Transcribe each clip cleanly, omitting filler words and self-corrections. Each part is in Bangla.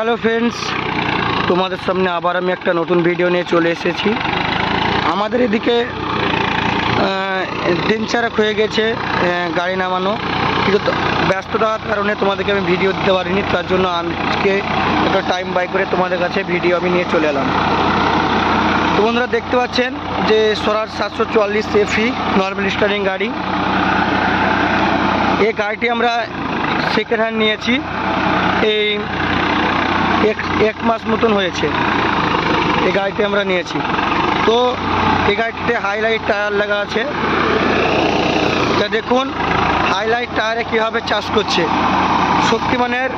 হ্যালো ফ্রেন্ডস, তোমাদের সামনে আবার আমি একটা নতুন ভিডিও নিয়ে চলে এসেছি। আমাদের এদিকে দিন চারেক হয়ে গেছে গাড়ি নামানো, কিন্তু ব্যস্ততার কারণে তোমাদেরকে আমি ভিডিও দিতে পারিনি। তার জন্য আজকে একটা টাইম বাই করে তোমাদের কাছে ভিডিও আমি নিয়ে চলে এলাম। তো বন্ধুরা দেখতে পাচ্ছেন যে স্বরাজ 744 এফি নর্মাল স্টারিং গাড়ি। এই গাড়িটি আমরা সেকেন্ড হ্যান্ড নিয়েছি, এই এক মাস মতন হয়েছে এই গাড়িটি আমরা নিয়েছি। তো এই গাড়িটিতে হাইলাইট টায়ার লাগা আছে। তা দেখুন হাইলাইট টায়ারে কীভাবে চাষ করছে। শক্তিমানের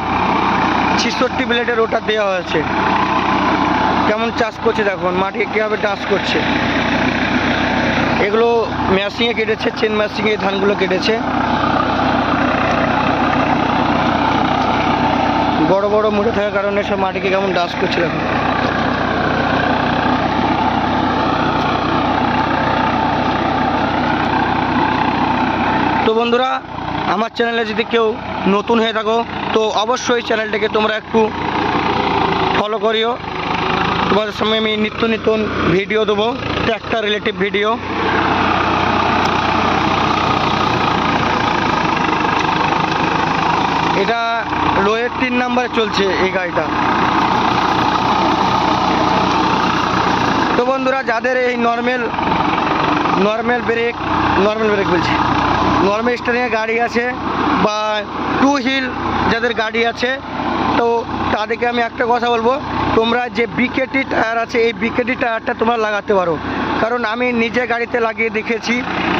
66 ব্লেডের ওটা দেওয়া হয়েছে, কেমন চাষ করছে দেখুন, মাটিকে কীভাবে চাষ করছে। এগুলো মেশিনে কেটেছে, চেন মেশিনে এই ধানগুলো কেটেছে। বড় বড় মুড়ে থাকার কারণে সব মাটিকে কেমন ডাস করছে দেখুন। তো বন্ধুরা, আমার চ্যানেলে যদি কেউ নতুন হয়ে থাকো তো অবশ্যই চ্যানেলটাকে তোমরা একটু ফলো করিও। তোমাদের সঙ্গে আমি নিত্য নতুন ভিডিও দেবো, ট্র্যাক্টর রিলেটিভ ভিডিও। এটা লোয়ের 3 নম্বরে চলছে এই গাড়িটা। তো বন্ধুরা, যাদের এই নর্মাল ব্রেক বলছি, নর্মাল স্টারিংয়ে গাড়ি আছে বা 2 হুইল যাদের গাড়ি আছে, তো তাদেরকে আমি একটা কথা বলবো, তোমরা যে বিকেটি টায়ার আছে এই বিকেটি টায়ারটা তোমরা লাগাতে পারো। কারণ আমি নিজে গাড়িতে লাগিয়ে দেখেছি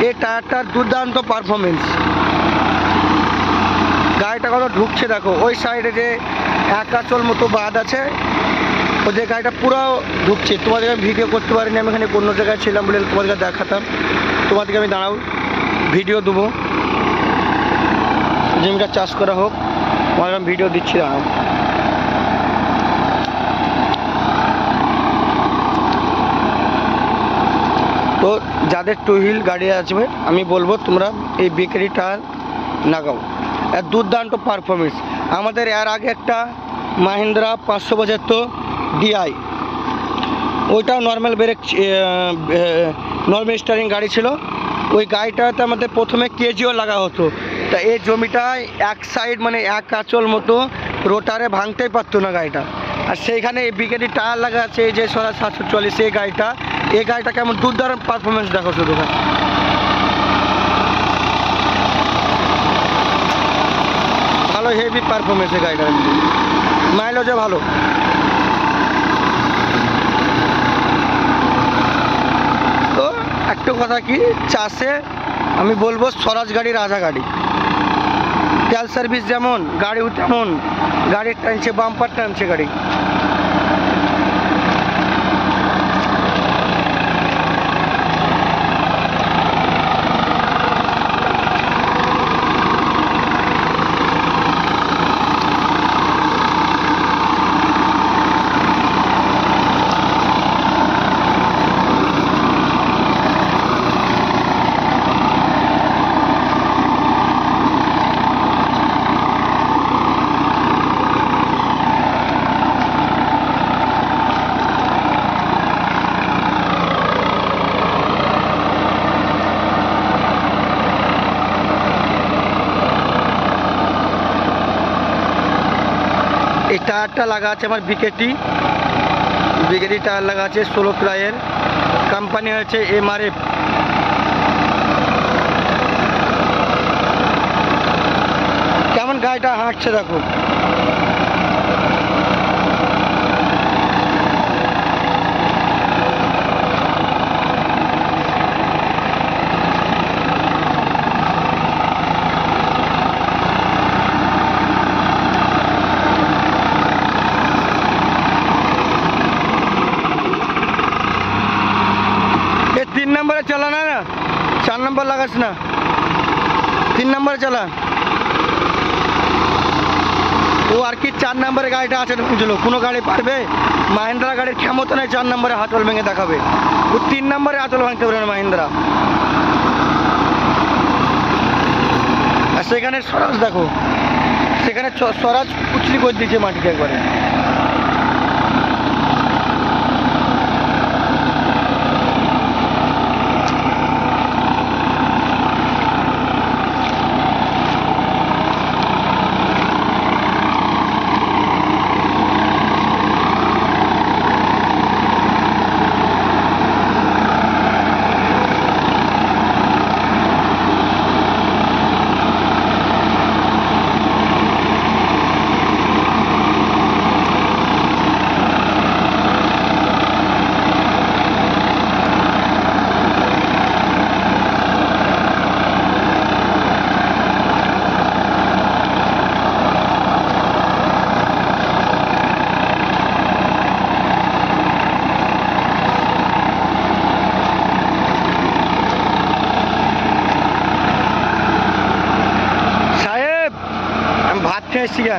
এই টায়ারটার দুর্দান্ত পারফরমেন্স। গাড়িটা কত ঢুকছে দেখো, ওই সাইডে যে এক আঁচল মতো বাঁধ আছে ওই যে গাড়িটা পুরো ঢুকছে। তোমাদেরকে আমি ভিডিও করতে পারিনি, আমি এখানে অন্য জায়গায় ছিলাম বলে তোমাদেরকে দেখাতাম। তোমাদেরকে আমি দাঁড়াও ভিডিও দেবো, জমিটা চাষ করা হোক, তোমাদের আমি ভিডিও দিচ্ছি, দাঁড়াও। তো যাদের 2 হুইল গাড়ি আসবে আমি বলবো তোমরা এই বেকারি টায়ার লাগাও, এর দুর্দান্ত পারফরমেন্স। আমাদের এর আগে একটা মাহিন্দ্রা 575 DI, ওইটাও নর্মাল ব্রেক নর্মাল স্টারিং গাড়ি ছিল। ওই গাড়িটাতে আমাদের প্রথমে কেজিও লাগা হতো। তা এই জমিটায় এক সাইড মানে এক আঁচল মতো রোটারে ভাঙতেই পারতো না গাড়িটা। আর সেইখানে এই বিকেটি টায়ার লাগা আছে, এই যে স্বরাজ 744 এই গাড়িটা কেমন দুর্দান্ত পারফরমেন্স দেখো শুধু। ভালো হেভি পারফরমেন্স এই গাড়িটার, মাইলেজও ভালো। তো একটা কথা কি, চাষে আমি বলবো স্বরাজ গাড়ি রাজা গাড়ি। তেল সার্ভিস যেমন, গাড়িও তেমন, গাড়ির টানছে, বাম্পার টানছে গাড়ি। এই টায়ারটা লাগা আছে আমার বিকেটি টায়ার লাগা আছে 16 প্লাইয়ের, কোম্পানি হচ্ছে MRF। কেমন গাড়িটা হাঁটছে দেখো। ये 3 नंबर चलाना है ना, 4 नंबर लगास ना, 3 नंबर चला। ও আর কি 4 নম্বরে গাড়িটা আছে বুঝলো। কোনো গাড়ি পারবে, মাহিন্দ্রা গাড়ির ক্ষমতা নেই 4 নম্বরে হাতল ভেঙে দেখাবে। ও 3 নম্বরে হাতল ভাঙতে পারবে না মাহিন্দ্রা। আর সেখানে স্বরাজ দেখো, সেখানে স্বরাজ কুচলি করে দিয়েছে মাটিকে একবারে। নিয়ে এসছি গা।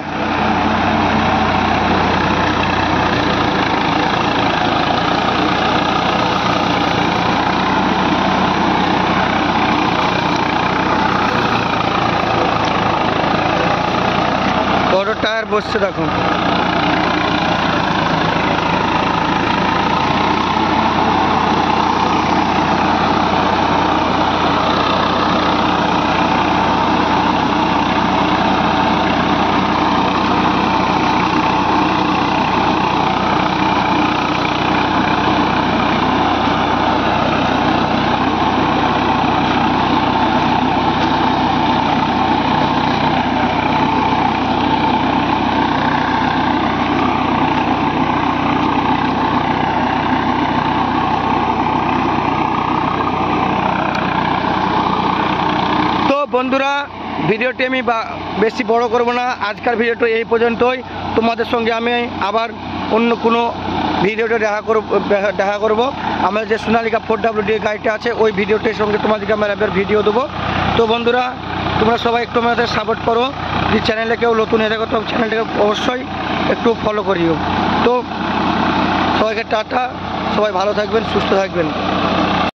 বড় টায়ার বসছে দেখো। বন্ধুরা ভিডিওটি আমি বেশি বড় করব না, আজকের ভিডিওটা এই পর্যন্তই। তোমাদের সঙ্গে আমি আবার অন্য কোনো ভিডিওতে দেখা করব। আমাদের যে সোনালিকা 4WD গাড়িটা আছে ওই ভিডিওটির সঙ্গে তোমাদেরকে আমরা ভিডিও দেবো। তো বন্ধুরা তোমরা সবাই একটু আমাদের সাপোর্ট করো। যদি চ্যানেলে কেউ নতুন হয়ে থাকো তো চ্যানেলটাকে অবশ্যই একটু ফলো করিও। তো সবাইকে টাটা, সবাই ভালো থাকবেন, সুস্থ থাকবেন।